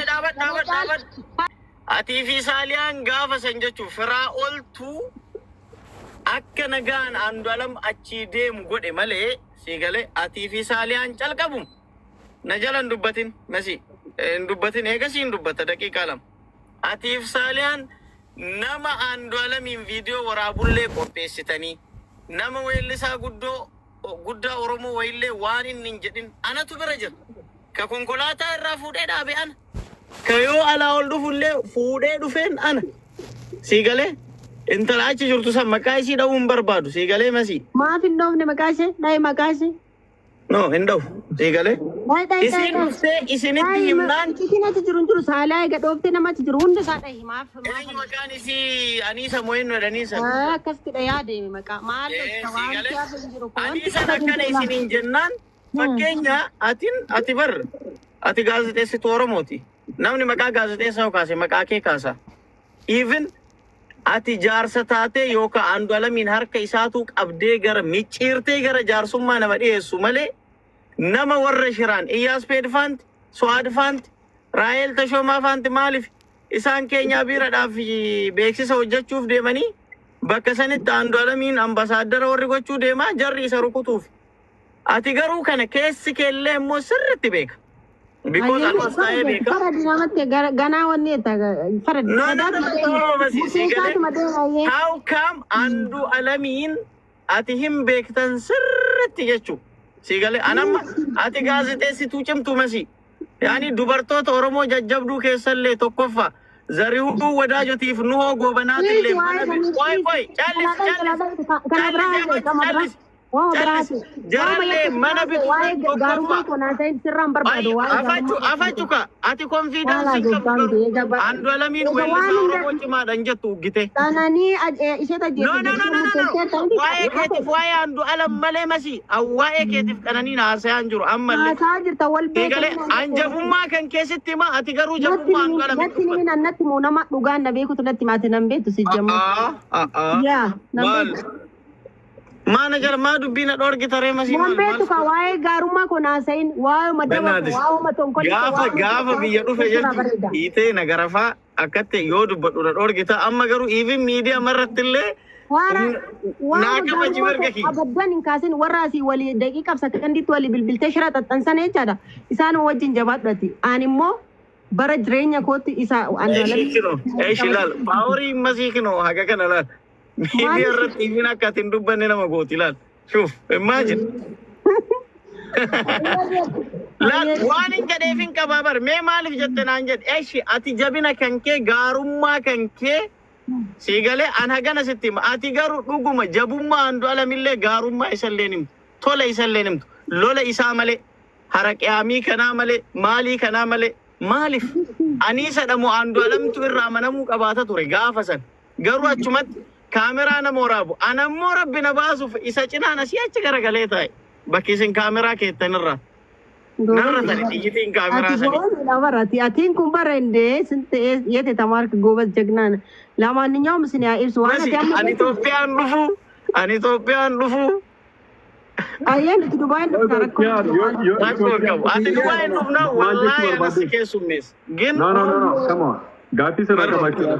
Dabat. Ati fi Salian gaafa san jechuun firaa oltu akka nagaan Andu'alam achi deemu godhe malee sigalee ati fi Salian calqabu na jalan dubbatin masi dubbatin eegasiin dubbata daqiiqaa lama ati fi Salian nama Andu'alamin video waraabullee qopheessitanii nama weellisaa guddaa Oromoo wayillee waan inni hin jedhin anatu bira jira ka konkolaataa irraa fuudhee dhaabe ana kayo ala ol dhufullee fuudhee dhufeen ana sigalee intala achi jirtu san maqaa isii dha'uun barbaadu sigalee masi maaf hin dhoofne maqaa ishee dhahi maqaa ishee no hin dha'u sigalee isin dhuftee isinitti himnaan isinatti jiru saalaa eega dhooftee namatti jiru hunda isaa dhahi maaf maqaan isii Aniisa Mo'inno jedhaniisa akkasitidha yaadee maqaa maal Aniisa akkana isiniin jennaan fakkeenya ati bar ati gaazexeessituu Oromooti namni maqaa gaazexeessaa kaase maqaa kee kaasa even ati jaarsa taate yookaan Andu'alamiin harka isaatu qabdee gara micciirtee gara jaarsummaa nama dhiyeessu malee nama warra shiraan Iyyaas Peedfaanti Su'aad Faanti Raahel Tashoomaa Faanti maaliif isaan keenya biradhaaf beeksisa hojjechuuf deemanii bakka sanitti Andu'alamiin ambasaaddara warri gochuu deemaa jarri isa rukutuuf ati garuu kana keessi keellee immoo sirriitti beeka. Because I was tired. No. How come Andu'alamin ati him beektan sirriitti jechuudha. Sigale anamma ati gaazexeessituu cimtuu masi. Yani dubartoota Oromoo jajjabduu keessallee tokkoffaa Zarihuu Wadaajotiif Nuhoo Goobanaatillee callis. Jarallee mana bitu afachuka ati confidence qabu Andu'alamin weellisaa Oromoo cimaadhaan jettu uggite tananii isheta jettu waa'ee Andu'alam malee masi waa'ee keetiif kananiin haasa'aan jiru ammallee haasaa jirta wal beekale anjabummaa kan keessatti hima ati garuu jabummaa Andu'alam natti moo nama dhugaan na beekutu natti maate nan beektu si jamu yaa nan Mana jar ma dubbina dorgitare masi man betu ka wae garuma ko nasain wae madaba wae maton ko gafa biya dufe jettu ite nagarafa akatte yo dubbadu dorgita amma garu even media maratille wara na ka baji bargaki abaddan in kasin warasi wali daqiqa sakandit wali bilbil tashra tatansan echada isan wajin jabadati animmo bara jirenya kooti isa Andu'alam shilal power masikino haga kana lal media rat even akatin dubbanne nama gootilal shuf imagine lan wanin gadefin kababar me malif jettan jed eshi ati jabina kanke garumma kanke sigale an hagana sittim ati garu duguma jabumma Andu'alamille garumma isallenim tola isallenim lola isa male haraqiyami kana male mali kana male malif Aniisa dhamu Andu'alamtu irra manamu qabata ture gaafasan garu achumat kamera na morabu anammo rabbina basu isa cinana si achi garagalee taay bakki isin kamera keettanirra narra tani digitiin kamera sani nabarati atiin kun barende sinte yete tamark gobas jagnan lamaanኛውም ስለ ኢብስ ዋና ያም ani Itoopiyaan dhufu ayen Dubai tarakko ati Dubai dhufna wallahi bas keessumnes gin no come on gaati sira qabachuu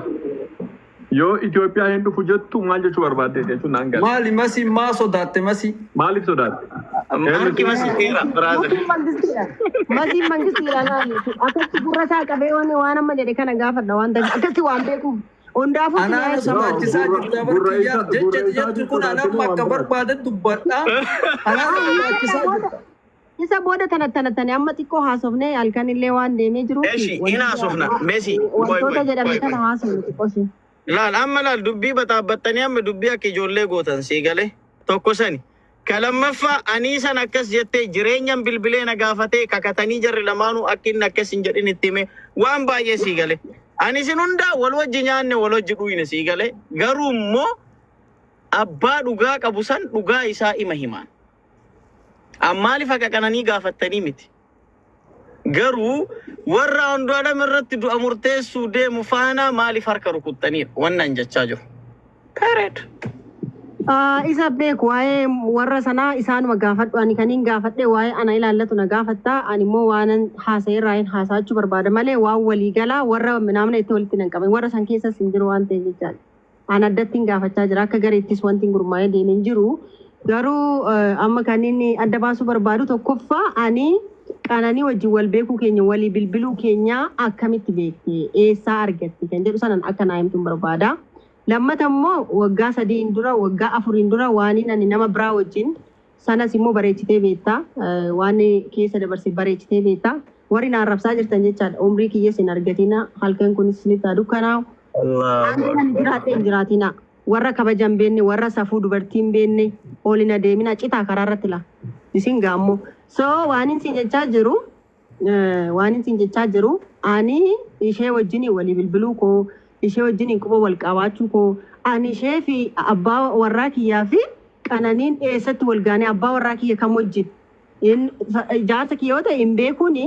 Yo Ethiopia hindu fujettu maal jechuu barbaadde jechuun nangal maali masi ma sodaate masi maaliif sodaate Marki masi tira brother masi mangistira nani akatti gurrata qabe waan amma jedhe kana gaafadha waan ta'e akatti waan beeku ondaafu ana samaachisaa jirta barkiyyaa jecha kun anam akka barbaade dubbadha ana samaachisaa jirta isa booda tanattanatani amma xiqqoo haasofne halkan illee waan deemee jiru eshi ina haasofna Messi wantoota jedhame kana haasofne xiqqoo Laal amma laal dubbii bataabatanii amma dubbii akka ijoollee gootan siigale tokko sani kalammaffa Aniisan akkas jettee jireenyan bilbilee na gaafatee kakatanii jarri lamaanuu akka inni akkas hin jedhin itti hime waan baay'ee siigale Aniisin hundaa wal wajji nyaanne wal wajji dhuyne siigale garuu immoo abbaa dhugaa qabu san dhugaa isaa ima himaan ammaaliif akka kananii gaafattanii miti garuu warra Andu'alam irratti du'a murteessuu deemu faana maaliif harka rukuttaniif wannan jechaa jiru. Period. Isa beeku waa'ee warra sanaa isaanuma gaafadhu ani kaniin gaafadhe waa'ee ana ilaallatu na gaafatta ani immoo waanan haasa'ee raayeen haasa'achuu barbaada malee waan waliigalaa warra naamna itti walitti nan qaban warra san keessas hin jiru waan ta'eef jechaadha. Ani addatti hin gaafachaa jira akka gareettis wanti gurmaa'ee deemee hin jiru garuu amma kan inni adda baasuu barbaadu tokkoffaa ani qananii wajjin wal beekuu keenya walii bilbiluu keenya akkamitti beekte eessaa argatte kan jedhu sanan akka naa himtuun barbaada. Lammata immoo waggaa 3 dura waggaa 4 dura waan ani nama biraa wajjin sanas immoo bareechitee beekta waan keessa dabarsee bareechitee beekta warri na arrabsaa jirtan jechaadha umrii kiyya sin argatina halkan kunis ni ta'a dukkanaa kan jiraatee hin jiraatina warra kabajan beenne warra safuu dubartiin beenne oolina deemina citaa karaa irratti la isin gaammoo so waan isin jechaa jiru ani ishee wajjin walii bilbiluu koo ishee wajjin quba wal qabaachuu koo ani ishee fi abbaa warraa kiyyaa fi qananiin eessatti wal gaane abbaa warraa kiyya kam wajjin jaarsa kiyya yoo ta'e hin beekuuni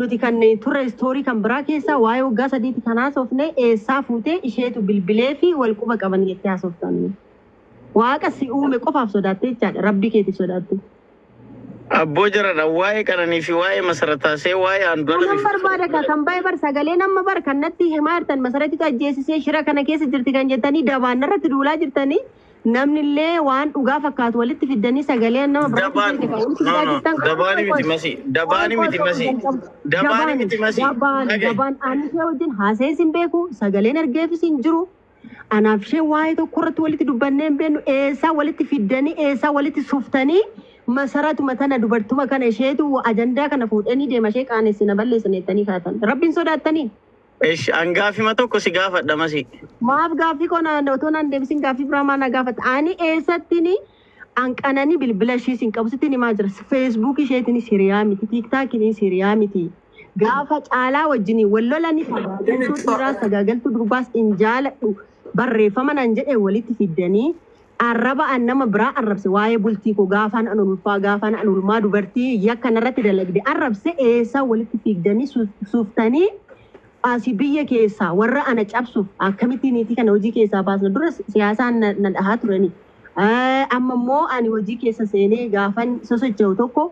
nuti kan turre istoorii kan biraa keessaa waa'ee waggaa 3 kan haasofne eessaa fuutee isheetu bilbilee fi wal quba qaban jettee haasoftan waaqa si uume qofaaf sodaatte jechaadha rabbii keetiif sodaatte. Abboo jira waa'ee qananii fi waa'ee masarataasee waa'ee Andu'aalam. Nama barbaada kan baay'ee bar sagalee nama bar kan natti himaa jirtan masaratitu ajjeesisee shira kana keessa jirti kan jettanii dabaan irratti duulaa jirtanii namni illee waan dhugaa fakkaatu walitti fiddanii sagalee nama dabaani miti masi dabaan ani ishee wajjin haasa'ee sin beeku sagaleen argeefis hin jiru anaaf ishee waa'ee tokko irratti walitti dubbannee hin beeknu eessaa walitti fiddanii eessaa walitti suftanii masaratuma tana dubartuma kana isheetu ajandaa kana fuudhanii deema ishee qaanessina balleessina jettanii kaatan rabbiin sodaattanii. Angaafi ma tokko si gaafadha masi. Maaf gaaffii kona otoo naan deebisin gaaffii biraa maa na gaafata ani eessattini anqananii bilbila ishii sin qabu sitti himaa jira feesbuuk isheetinis hiriyaa miti tiiktaakinis hiriyaa miti gaafa caalaa wajjinii wallolanii sagaagaltuu dhiiraa sagaagaltuu durbaas hin jaaladhu barreeffama nan jedhee walitti fiddanii arraba an nama biraa arrabse waa'ee bultii koo gaafaan an ulfaa gaafaan an ulmaa dubartii yakka narratti dalagde arrabse eessaa walitti fiigdanii suuftanii asi biyya keessaa warra ana cabsuuf akkamittiin niitii kana hojii keessaa baasna dura siyaasaan na dhahaa turani amma immoo ani hojii keessa seenee gaafan sosocho'u tokko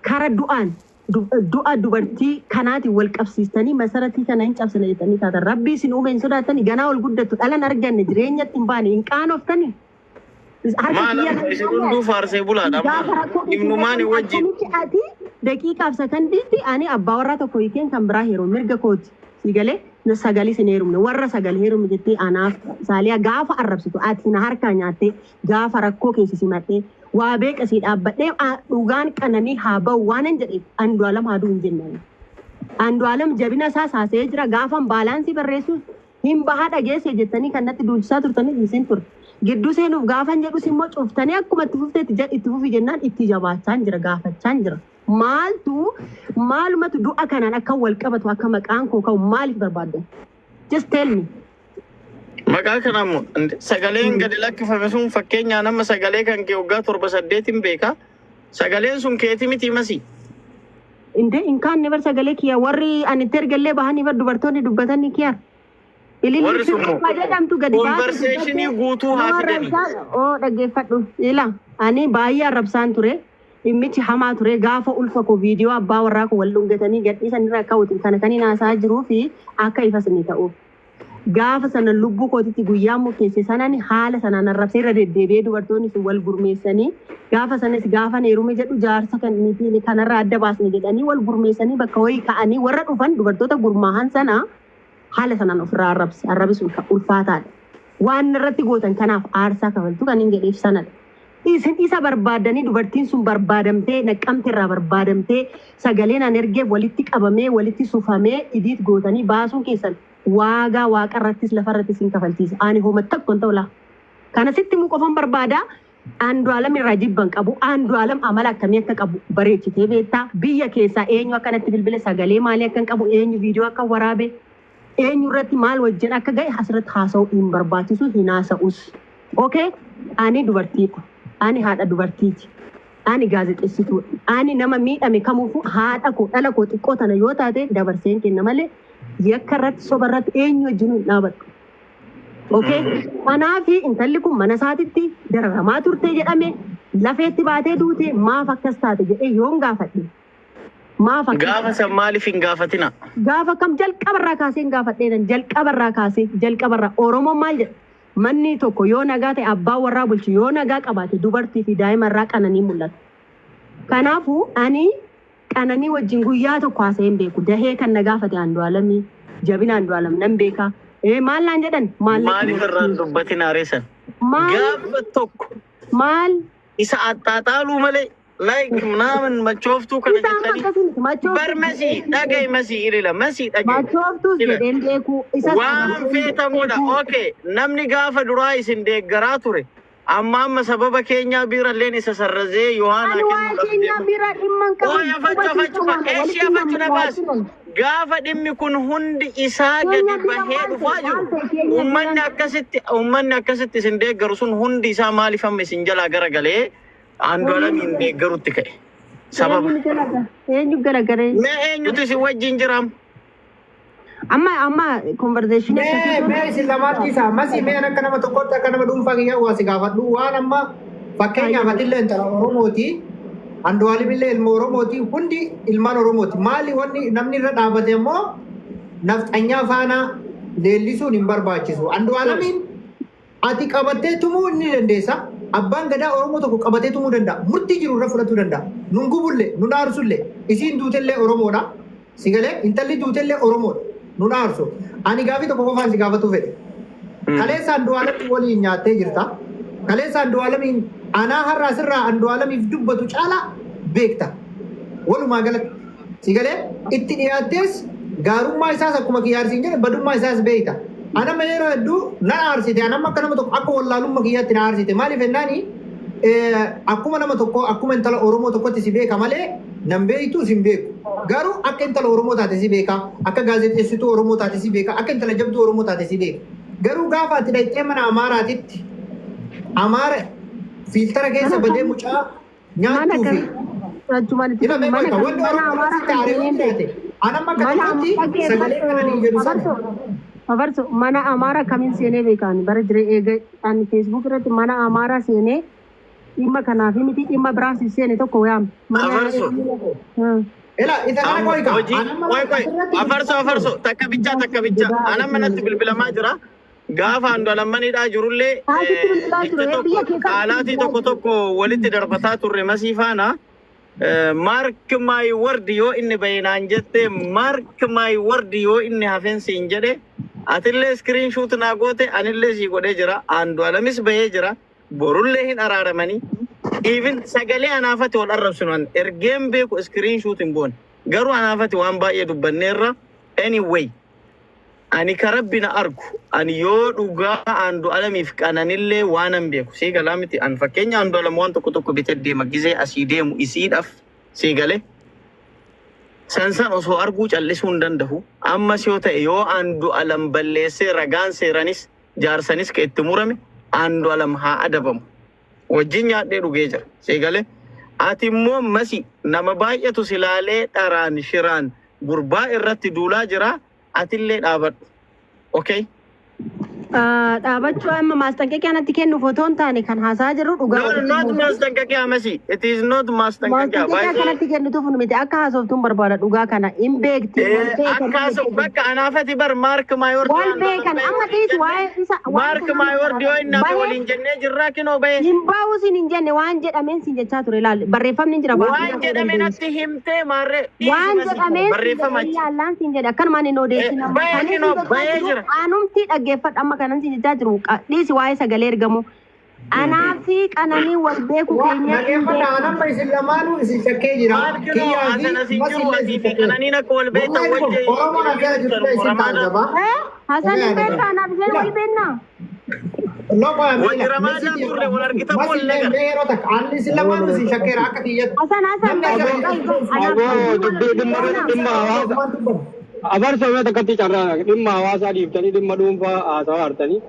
kara du'a dubartii kanaatiin wal qabsiistanii masaratii kana hin cabsina jettanii taatan rabbii isin uume hin sodaattanii ganaa ol guddattu dhalan arganne jireenyatti hin baane hin qaanoftanii. Maala isin hunduu faarsee bulaadha ibnumaani wajjin. Daqiiqaaf sakandiitti ani abbaa warraa tokko hiikeen kan biraa heeruu mirga kooti. Sigalee sagalee sin heerumne warra sagalee heerumne jettee anaaf saaliyaa gaafa arrabsitu ati na harkaa nyaattee gaafa rakkoo keessa simattee waa beeqasii dhaabbadhee dhugaan qananii haa ba'u waanan jedheef Andu'aalam haaduu hin jennaan. Andu'aalam jabina isaa saasee jira gaafan baalaansii barreessuus hin bahaa dhageesse jettanii kan natti duulchisaa turtanii isin turte. Gidduu seenuuf gaafan jedhus immoo cuftanii akkuma itti fufteetti itti fufi jennaan itti jabaachaan jira gaafachaan jira. Maalumatu du'a kanaan akka wal qabatu akka maqaan koo ka'u maaliif barbaaddan? Just tell me. Maqaa kanammoo sagaleen gadi lakkifame sun fakkeenyaa nama sagalee kan kee waggaa 7-8 beeka. Sagaleen sun keeti miti masi. Inde inkaan never sagalee kiyya warri ani itti ergallee bahanii bar dubartoonni dubbatanii kiyya. Warri sunmoo konverseeshinii guutuu haa fidanii. Dhaggeeffadhu ila ani baay'ee arrabsaan ture. Dhimmichi hamaa ture gaafa ulfa koo viidiyoo abbaa warraa koo wal dhungatanii gadhiisan irraa ka'uutiin kana kanii naasaa jiruu fi akka ifa sanii ta'uuf. Gaafa sana lubbuu kootitti guyyaa murteesse sanaan haala sanaan arrabsee irra deddeebi'ee dubartoonni sun wal gurmeessanii gaafa sanas gaafa heerume jedhu jaarsa kanarraa adda baasne jedhanii wal gurmeessanii bakka wayii ka'anii warra dhufan dubartoota gurmaahan sana haala sanaan ofirraa arrabsuun ulfaataadha. Waan irratti gootan kanaaf aarsaa kafaltu kan hin jedheef sanadha. Isin isa barbaadanii dubartiin sun barbaadamtee naqqamte irraa barbaadamtee sagaleen an ergee walitti qabamee walitti sufamee idiit gootanii baasuun keessan waagaa waaqa irrattis lafa irrattis hin kafalchiisa. Ani hooma tokkoon ta'ula. Kana sitti immoo qofan barbaada Andu'aalam irraa jibban qabu Andu'aalam amala akkamii akka qabu bareechitee beektaa biyya keessaa eenyu akkanatti bilbila sagalee maalii akka qabu eenyu viidiyoo akka waraabe eenyu irratti maal wajjin akka ga'e asirratti haasa'uu hin barbaachisu hin haasa'us. Okay? Ani dubartiidha. Ani haadha dubartiiti. Ani gaazexeessituudha. Ani nama miidhame kamuufuu haadha koo dhala koo xiqqoo tana yoo taate dabarseen kenna malee yakka irratti soba irratti eenyu wajjin hin dhaabadhu. Okay? Kanaafi intalli kun mana isaatitti dararamaa turte jedhame lafeetti baatee duute maaf akkas taate jedhee yoon gaafadhe. Maaf akkas Gaafa san maaliif hin gaafatina? gaafa kam jalqabarraa kaasee hin gaafadheen jalqabarraa Oromoon maal jedha? Manni tokko yoo nagaa ta'e abbaa warraa bulchu yoo nagaa qabaate dubartii fi daa'imarraa qananii mul'ata. Kanaafuu ani qananii wajjin guyyaa tokko haasa'ee hin beeku. Dahee kan na gaafate Andu'aalamii jabina Andu'aalam nan beeka. Maal naan jedhan? Maaliif irraan dubbatin haareessan? Gaafa tokko Maal? isa axxaaxaaluu malee like ምናምን machooftuu kana jettanii bar masii dhaga'i masii ilila masii dhaga'i Machooftuus jedheen beeku. waan feetamuudha. Okay, namni gaafa duraa isin deeggaraa ture amma sababa keenyaa biiralleen isa sarrazee Yohaana Ani waa keenya bira dhimman qabu. gaafa dhimmi kun hundi isaa gadi bahee dhufaa jiru ummanni akkasitti isin deeggaru sun hundi isaa maaliif amma isin jalaa garagalee Andu'aalamiin deeggarutti ka'e sababa Eenyu garagaree? mee eenyutu isin wajjin jiraam? Amma conversation Mee isin lamaatti isaa masii mee akka nama tokkotti akka nama dhuunfaa kiyyaa waa si gaafadhu waan amma fakkeenyaaf atillee intala Oromooti Andu'aalamillee ilma Oromooti hundi ilmaan Oromooti maali wanni namni irra dhaabate immoo nafxanyaa faana leellisuun hin barbaachisu. Andu'aalamiin ati qabattee tumuu inni dandeessa. Abbaan gadaa Oromoo tokko qabatee tumuu danda'a. Murtii jiru irra fudhatuu danda'a. Nun gubullee nun aarsullee isiin duutellee Oromoodha. Sigalee intalli duutellee Oromoodha. Nun aarsu. Ani gaafii tokko qofaan si gaafatu fedhe. Kaleessa Andu'aalamiin waliin nyaattee jirta. Kaleessa Andu'aalamiin anaa har'aa sirraa Andu'aalamiif dubbatu caalaa beekta. Walumaa galatti. Sigalee itti dhiyaattees gaarummaa isaas akkuma kiyyaarsiin jedhe badummaa isaas beekta. Anama yeroo hedduu na aarsite anama akka nama tokko akka wallaalummaa kiyyaatti na aarsite maaliif jennaani akkuma nama tokko akkuma intala Oromoo tokkotti si beeka malee nan beektu sin beeku. Garuu akka intala Oromoo taate si beeka akka gaazexeessituu Oromoo taate si beeka akka intala jabduu Oromoo taate si beeka. Garuu gaafa ati dhaqxee mana Amaaraatitti Amaara filtara keessa badee mucaa nyaattuu fi ila beekaa wanti Oromoo taate taate anama kanatti sagalee kananii jedhu sana. Abarso mana Amaara kamiin seenee beekan bara jiree eega ani Facebook irratti mana Amaara seenee dhimma kanaaf miti dhimma biraaf seene tokko yaam. Abarso. Ela ita kana koi ka. Afarso takka bicha ana manatti bilbilamaa jira. Gaafa Andu'aalammanidhaa jirullee haalaatii tokko walitti darbataa turre masii faana. Mark my word yoo inni bayinaan jette mark my word yoo inni hafeensiin jedhe atillee screenshot naa goote anillee sii godhee jira. Andu'aalamis bahee jira. Borullee hin araaramanii. Even sagalee anaafati wal arrabsinuan ergeen beeku screenshot hin boone. Garuu anaafati waan baay'ee dubbanneerra. Anyway, ani karabbina argu. Ani yoo dhugaa Andu'aalamiif qananillee waan hin beeku. Sii galaa miti. An fakkeenya Andu'aalam waan tokko bitee deema gizee asii deemu isiidhaaf sii galee. Sansan osoo arguu callisuu hin danda'u. Ammas yoo ta'e yoo Andu'aalam balleessee ragaan seeranis jaarsanis ka itti murame Andu'aalam haa adabamu. Wajjin nyaadhee dhugee jira. Sii galee. Ati immoo masi nama baay'atu silaalee dharaan shiraan gurbaa irratti duulaa jira. Atillee dhaabadhu. Okay? Dhaabachuu amma maasxanqaqee anatti kennu fotoon taane kan haasaa jirru dhugaa. No, not maasxanqaqee amasi. It is not maasxanqaqee. Maasxanqaqee kanatti kennituuf miti akka haasoftuun barbaada dhugaa kana hin beekti. Akka haasoftu bakka anaafati bar Mark Mayor. Wal beekan amma dhiisu waa'ee isa. Mark Mayor dhiyoo inni hafe waliin jennee jirraa kinoo bahe. Hin bahu sin hin jenne waan jedhameen sin jechaa ture ilaali barreeffamni jira. Waan jedhame natti himtee maarree. Waan jedhameen yaallaan sin jedhe akkanumaan hin odeessin. Bahee kinoo bahee jira. Aanumti dhaggeeffadha amma kanan sin jechaa jiru dhiisi waa'ee sagalee ergamu. Anaa fi qananii wal beeku keenya. Dhaggeeffadha anamma isin lamaanuu isin shakkee jira. Kiyyaa fi masillee fi qananiin akka wal beektan wajjin. Oromoon akka jirtu isin taasisa. Hasan hin beektaa anaaf isheen wal beeknaa. Wajji Ramadaan turre wal argita bolle gara. Yeroo takka anni isin lamaanuu isin shakkeera akka kiyyatti. Hasan Abarsa yoo takkatti carraa dhimma hawaasaa dhiiftanii dhimma dhuunfaa haasaa hartanii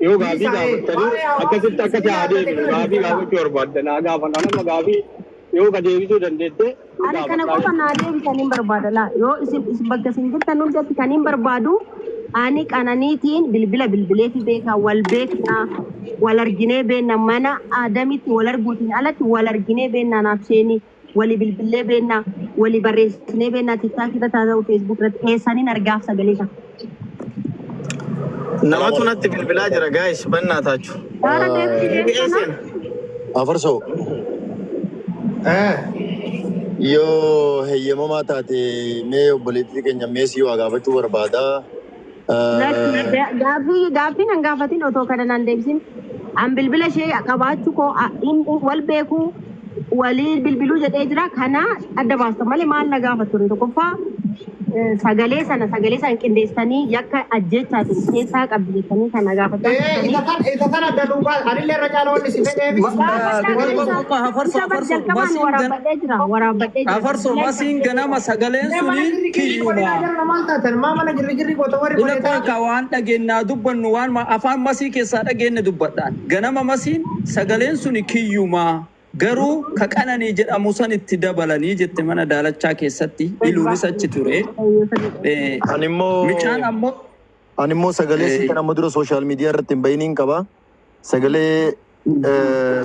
yoo gaafii gaafattanii akkasitti akkasi adeemu gaafii gaafachuu barbaaddan haa gaafannaa nama gaafii yoo ka deebisuu dandeette. Ani kana qofa naa deebisan hin barbaada laa yoo isin bakka isin jirtan hundatti kan hin barbaadu ani qananiitiin bilbilee fi beekaa wal beeknaa wal arginee beennaa mana aadamitti wal arguutiin alatti wal arginee beennaa naaf isheenii wali bilbilee beennaa wali barreessinee beennaa tiktaakii irratti haa ta'u feesbuuk irratti eessaniin argaaf sagalee isaa. Namatu natti bilbilaa jira gaayis bannaa taachu. Afarsoo. Yoo heeyyamamaa taate mee obboleettii keenya meesii waa gaafachuu barbaada. Gaaffiin an gaafatin otoo kana nan deebisin an bilbila ishee qabaachuu koo wal beekuu walii bilbiluu jedhee jira kana adda baasta malee maal na gaafatu tokkoffaa sagalee sana qindeessanii yakka ajjechaatiin keessaa qabdi jettanii kana gaafatan. Isa kana adda duubaa anillee irra caala wanni si fedheef. Afarsoo masiin ganama sagaleen suni kiyyuma. Mana girri goota warri godhetaa. Ila waan dhageenyaa dubbannu waan afaan masii keessaa dhageenne dubbadhaan. Ganama masiin sagaleen suni kiyyuma. Garuu ka qananii jedhamu san itti dabalanii jette mana daalachaa keessatti iluunis achi ture. Animmoo sagalee si kana dura sooshaal miidiyaa irratti hin bahiniin qaba. Sagalee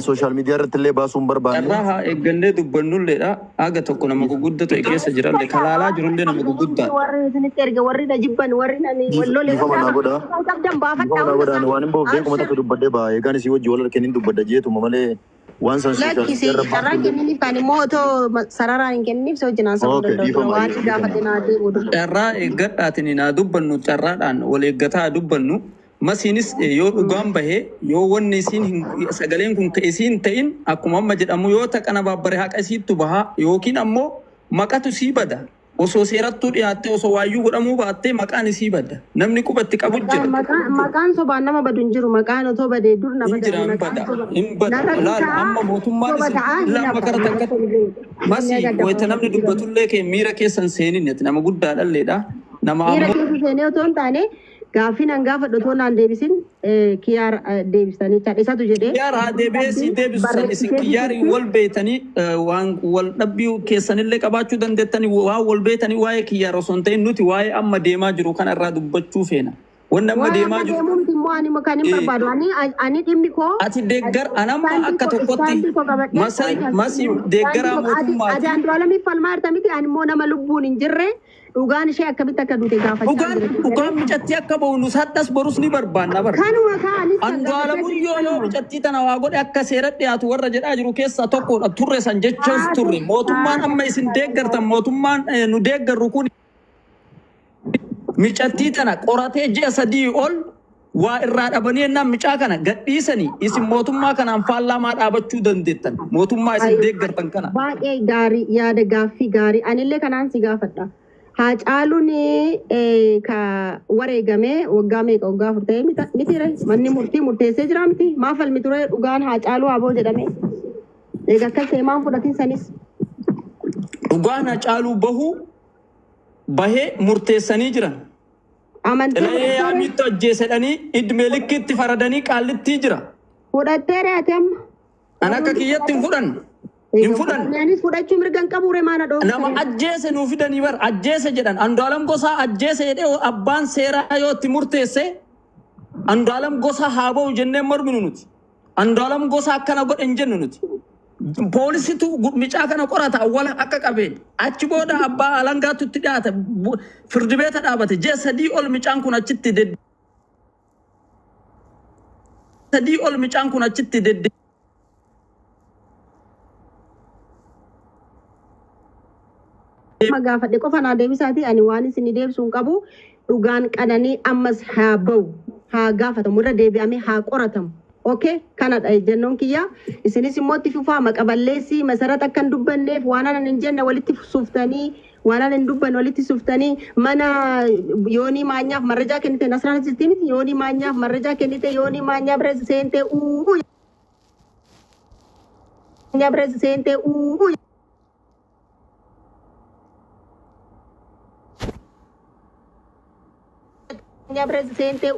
sooshaal miidiyaa irratti illee baasuun barbaanne. Irraa haa eeggannee dubbannulleedha. Aga tokko nama guguddatu keessa jirallee kalaalaa jirullee nama guguddaa. Warri isinitti erga warri na jibban warri nani wallolee. Mana godha. Waan hin boofnee kuma takka dubbadhee ba'a. Eegaan isii wajji wal harkeen hin dubbadda jeetuma malee. Waan san lakkisi sarara kenniif kan immoo otoo sararaan hin kenniif si wajjin haasa'uu danda'u waan gaafate naa deebi'u. Carraa eeggadhaatiin naa dubbannu carraadhaan wal eeggataa dubbannu masiinis yoo dhugaan bahee yoo wanni isiin sagaleen kun ka isiin ta'in akkuma amma jedhamu yoo taqana baabbaree haqa isiittu bahaa yookiin ammoo maqatu sii bada. Osoo seerattuu dhiyaattee osoo waayyuu godhamuu baattee maqaan isii badda. Namni qubatti qabu jira. Maqaan sobaan nama badu hin jiru. Maqaan otoo badee dur nama bada. Hin bada. Laal amma mootummaan isin lama kara takkatti. Masi wayita namni dubbatullee kee miira keessan seeninnetti nama guddaa dhalleedha. Nama ammoo. Miira keessa seenee otoo hin taane gaaffii nan gaafadhu otoo naan deebisin kiyyaar deebisanii cadhisatu jedhee. Kiyyaar haa deebi'ee deebisan isin kiyyaarii wal beetanii waan wal dhabbii keessanillee qabaachuu dandeettanii waan wal beetanii waa'ee kiyyaar osoo hin ta'in nuti waa'ee amma deemaa jiru kanarraa dubbachuu feena. Wanni amma deemaa jiru. Ani dhimmi koo. Ati deeggar anamma akka tokkotti masii deeggaraa mootummaati. Adaan du'aalamiif falmaa jirta miti ani immoo nama lubbuun hin jirre. Dhugaan ishee akkamitti akka duute gaafachaa jira. Dhugaan micatti akka bahu nus haddas borus ni barbaanna bara. Kanuma kaanis. Andu'aalamuun yoo micatti tana waa godhe akka seera dhiyaatu warra jedhaa jiru keessaa tokkodha turre san jechuus turre. Mootummaan amma isin deeggartan mootummaan nu deeggarru kun micatti tana qoratee ji'a 3 ol waa irraa dhabanii ennaan micaa kana gadhiisanii isin mootummaa kanaan faallamaa dhaabachuu dandeettan. Mootummaa isin deeggartan kana. Baay'ee gaarii yaada gaaffii gaarii anillee kanaan si gaafadha. Haacaaluun ka wareegamee waggaa meeqa waggaa 40 miti manni murtii murteessee jira miti maaf falmi ture dhugaan Haacaaluu aboo jedhame eega akka seemaan fudhatin sanis. Dhugaan Haacaaluu bahee murteessanii jiran. Amantii yaamitti ajjeesedhanii idmee likkitti faradanii qaallitti jira. Fudhattee reete amma. An akka kiyyatti hin fudhanne. Hin fudhanne. Anis fudhachuu mirgan qabuure maana dhoofu. Nama ajjeese nuu fidanii bar ajjeese jedhan Andu'aalam Gosaa ajjeese jedhee abbaan seeraa yoo itti murteesse Andu'aalam Gosaa haa ba'u jennee morminu nuti. Andu'aalam Gosaa akkana godhe hin jennu nuti. Poolisitu micaa kana qorata awwala akka qabeen achi booda abbaa alangaatu itti dhiyaata firdi beeta dhaabate ji'a 3 ol micaan kun achitti dedde. 3 ol micaan kun achitti dedde. Gaafadhe qofa naa deebisaati ani waan isin deebisuun qabu dhugaan qananii ammas haa bahu haa gaafatamu irra deebi'amee haa qoratamu. Okay, kanadha jennoon kiyya isinis immoo itti fufaa maqaballeessi masarata akkan dubbanneef waan anan hin jenne walitti suuftanii waan anan hin dubbanne walitti suuftanii mana yoonii maanyaaf marrajaa kennite nasraan sistimiti yoonii maanyaaf marrajaa kennite yoonii maanyaa bira seentee maanyaa bira seentee maanyaa bira seentee